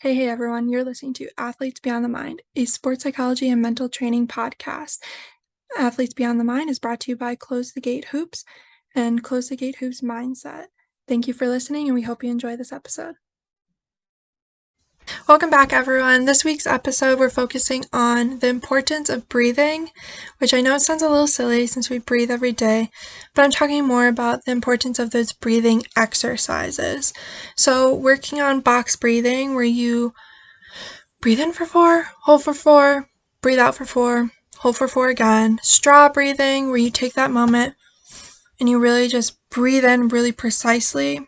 Hey everyone, you're listening to Athletes Beyond the Mind, a sports psychology and mental training podcast. Athletes Beyond the Mind is brought to you by Close the Gate Hoops and Close the Gate Hoops Mindset. Thank you for listening, and we hope you enjoy this episode. Welcome back, everyone. This week's episode, we're focusing on the importance of breathing, which I know it sounds a little silly since we breathe every day, but I'm talking more about the importance of those breathing exercises. So working on box breathing, where you breathe in for 4, hold for 4, breathe out for 4, hold for 4 again. Straw breathing, where you take that moment and you really just breathe in really precisely.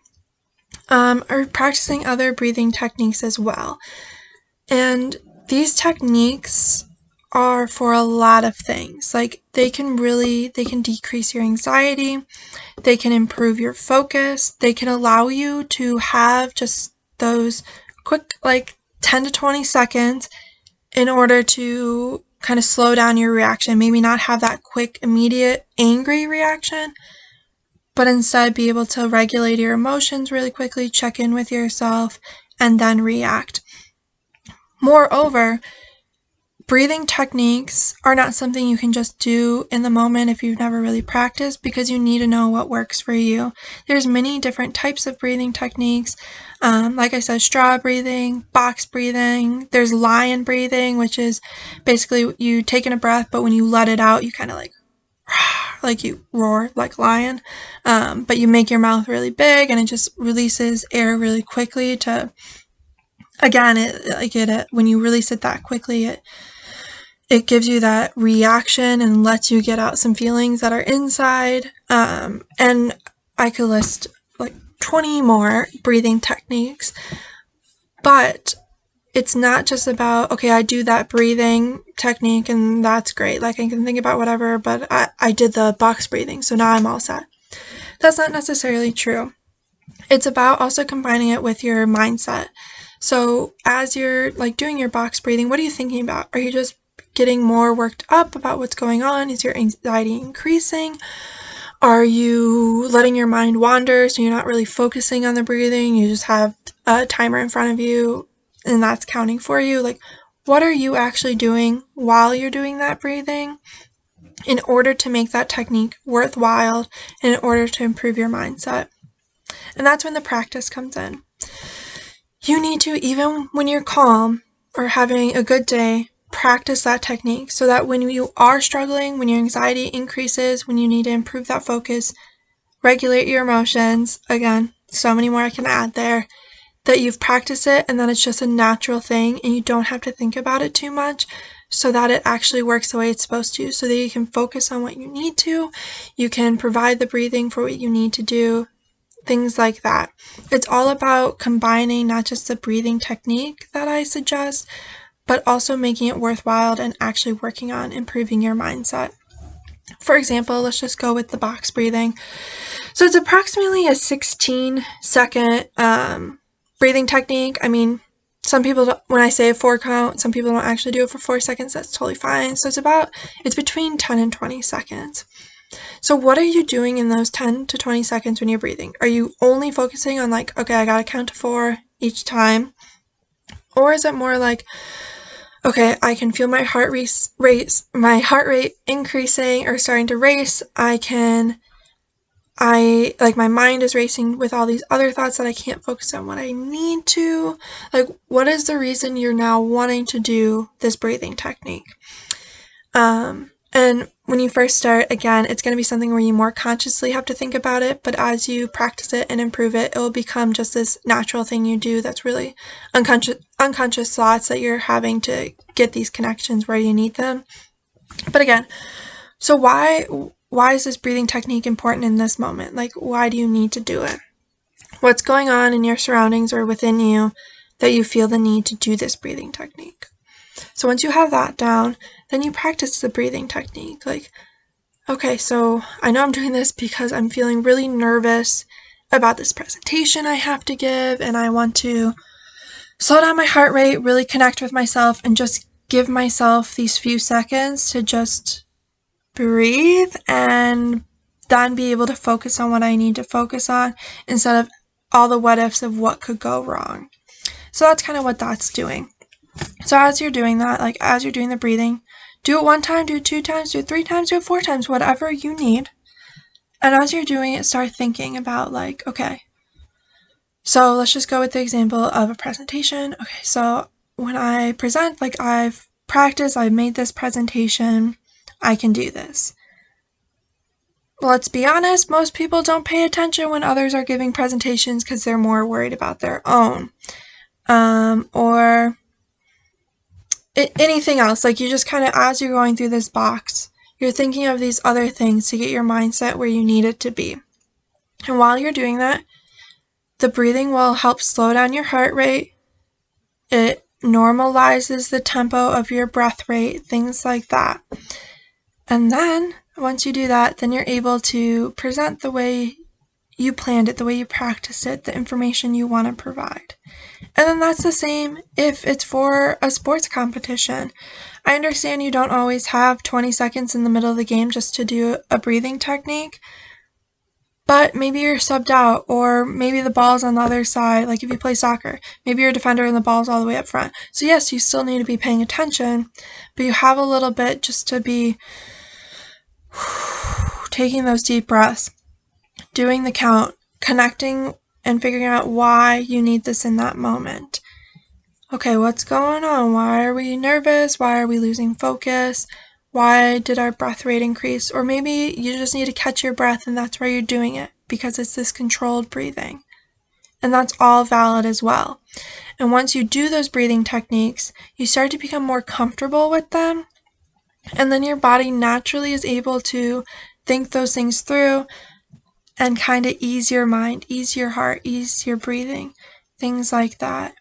Or practicing other breathing techniques as well. And these techniques are for a lot of things. Like they can decrease your anxiety, they can improve your focus, they can allow you to have just those quick 10 to 20 seconds in order to kind of slow down your reaction. Maybe not have that quick, immediate, angry reaction, but instead be able to regulate your emotions really quickly, check in with yourself, and then react. Moreover, breathing techniques are not something you can just do in the moment if you've never really practiced, because you need to know what works for you. There's many different types of breathing techniques. Like I said, straw breathing, box breathing. There's lion breathing, which is basically you take in a breath, but when you let it out, you kind of like you roar like lion, but you make your mouth really big and it just releases air really quickly to, again, when you release it that quickly, it gives you that reaction and lets you get out some feelings that are inside. And I could list like 20 more breathing techniques, but it's not just about, okay, I do that breathing technique and that's great. Like I can think about whatever, but I did the box breathing, so now I'm all set. That's not necessarily true. It's about also combining it with your mindset. So as you're doing your box breathing, what are you thinking about? Are you just getting more worked up about what's going on? Is your anxiety increasing? Are you letting your mind wander so you're not really focusing on the breathing? You just have a timer in front of you and that's counting for you. What are you actually doing while you're doing that breathing in order to make that technique worthwhile and in order to improve your mindset? And that's when the practice comes in. You need to, even when you're calm or having a good day, practice that technique so that when you are struggling, when your anxiety increases, when you need to improve that focus, regulate your emotions, again, so many more I can add there, that you've practiced it and that it's just a natural thing and you don't have to think about it too much, so that it actually works the way it's supposed to, so that you can focus on what you need to, you can provide the breathing for what you need to do, things like that. It's all about combining not just the breathing technique that I suggest, but also making it worthwhile and actually working on improving your mindset. For example, let's just go with the box breathing. So it's approximately a 16-second breathing technique. I mean, some people, when I say a 4 count, some people don't actually do it for 4 seconds. That's totally fine. So it's between 10 and 20 seconds. So what are you doing in those 10 to 20 seconds when you're breathing? Are you only focusing on okay, I gotta count to 4 each time? Or is it more like, okay, I can feel my heart rate increasing or starting to race. My mind is racing with all these other thoughts that I can't focus on what I need to. What is the reason you're now wanting to do this breathing technique? And when you first start, again, it's going to be something where you more consciously have to think about it, but as you practice it and improve it, it will become just this natural thing you do that's really unconscious thoughts that you're having to get these connections where you need them. But again, so why is this breathing technique important in this moment? Why do you need to do it? What's going on in your surroundings or within you that you feel the need to do this breathing technique? So once you have that down, then you practice the breathing technique. Okay, so I know I'm doing this because I'm feeling really nervous about this presentation I have to give, and I want to slow down my heart rate, really connect with myself, and just give myself these few seconds to just breathe and then be able to focus on what I need to focus on instead of all the what ifs of what could go wrong. So that's kind of what that's doing. So as you're doing that, like as you're doing the breathing, do it 1 time, do it 2 times, do it 3 times, do it 4 times, whatever you need. And as you're doing it, start thinking about like, okay, so let's just go with the example of a presentation. Okay, so when I present, like I've practiced, I've made this presentation, I can do this. Let's be honest, most people don't pay attention when others are giving presentations because they're more worried about their own. Or anything else. Like you just kind of, as you're going through this box, you're thinking of these other things to get your mindset where you need it to be. And while you're doing that, the breathing will help slow down your heart rate. It normalizes the tempo of your breath rate, things like that. And then once you do that, then you're able to present the way you planned it, the way you practiced it, the information you want to provide. And then that's the same if it's for a sports competition. I understand you don't always have 20 seconds in the middle of the game just to do a breathing technique, but maybe you're subbed out, or maybe the ball's on the other side, like if you play soccer, maybe you're a defender and the ball's all the way up front. So yes, you still need to be paying attention, but you have a little bit just to be taking those deep breaths, doing the count, connecting and figuring out why you need this in that moment. Okay, what's going on? Why are we nervous? Why are we losing focus? Why did our breath rate increase? Or maybe you just need to catch your breath and that's why you're doing it, because it's this controlled breathing. And that's all valid as well. And once you do those breathing techniques, you start to become more comfortable with them. And then your body naturally is able to think those things through and kind of ease your mind, ease your heart, ease your breathing, things like that.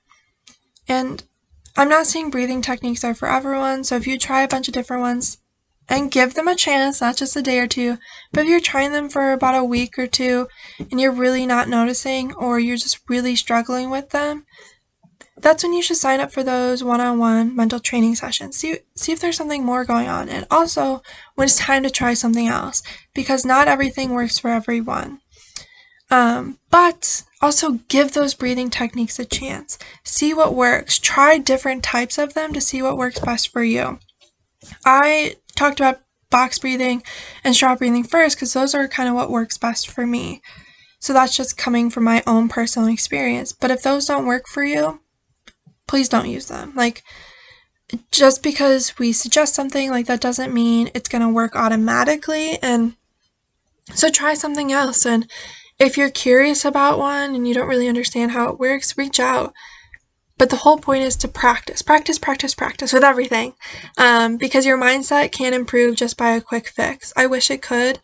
And I'm not saying breathing techniques are for everyone, so if you try a bunch of different ones and give them a chance, not just a day or two, but if you're trying them for about a week or two and you're really not noticing, or you're just really struggling with them, that's when you should sign up for those one-on-one mental training sessions. See if there's something more going on, and also when it's time to try something else, because not everything works for everyone. But also give those breathing techniques a chance. See what works. Try different types of them to see what works best for you. I talked about box breathing and straw breathing first because those are kind of what works best for me. So that's just coming from my own personal experience. But if those don't work for you, please don't use them. Like, just because we suggest something, like that doesn't mean it's going to work automatically. And so try something else. And if you're curious about one and you don't really understand how it works, reach out. But the whole point is to practice with everything, because your mindset can't improve just by a quick fix. I wish it could.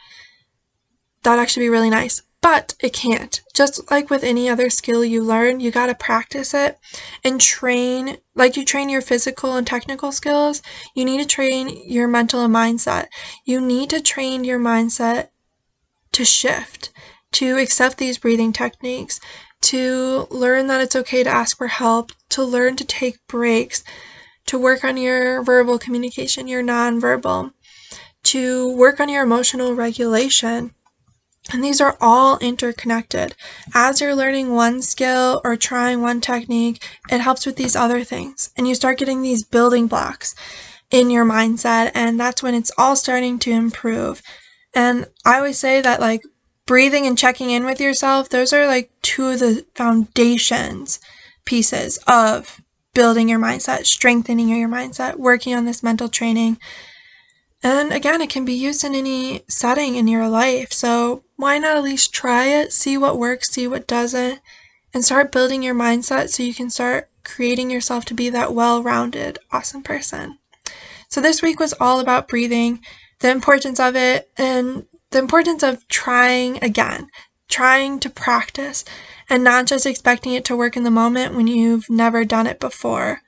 That'd actually be really nice, but it can't. Just like with any other skill you learn, you gotta practice it and train, like you train your physical and technical skills, you need to train your mental and mindset. You need to train your mindset to shift, to accept these breathing techniques, to learn that it's okay to ask for help, to learn to take breaks, to work on your verbal communication, your nonverbal, to work on your emotional regulation. And these are all interconnected. As you're learning one skill or trying one technique, it helps with these other things. And you start getting these building blocks in your mindset, and that's when it's all starting to improve. And I always say that, like, breathing and checking in with yourself, those are like 2 of the foundations pieces of building your mindset, strengthening your mindset, working on this mental training. And again, it can be used in any setting in your life. So why not at least try it, see what works, see what doesn't, and start building your mindset so you can start creating yourself to be that well-rounded, awesome person. So this week was all about breathing, the importance of it, and the importance of trying again, trying to practice, and not just expecting it to work in the moment when you've never done it before.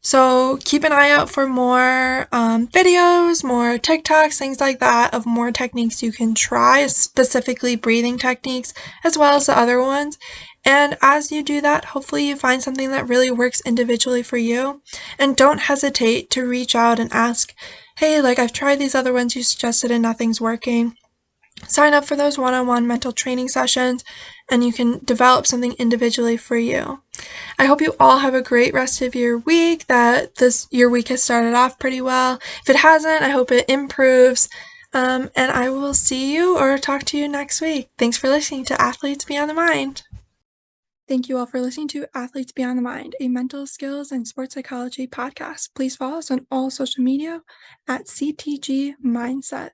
So keep an eye out for more videos, more TikToks, things like that, of more techniques you can try, specifically breathing techniques, as well as the other ones. And as you do that, hopefully you find something that really works individually for you. And don't hesitate to reach out and ask, hey, like, I've tried these other ones you suggested and nothing's working. Sign up for those one-on-one mental training sessions, and you can develop something individually for you. I hope you all have a great rest of your week, that your week has started off pretty well. If it hasn't, I hope it improves. And I will see you or talk to you next week. Thanks for listening to Athletes Beyond the Mind. Thank you all for listening to Athletes Beyond the Mind, a mental skills and sports psychology podcast. Please follow us on all social media at CTG Mindset.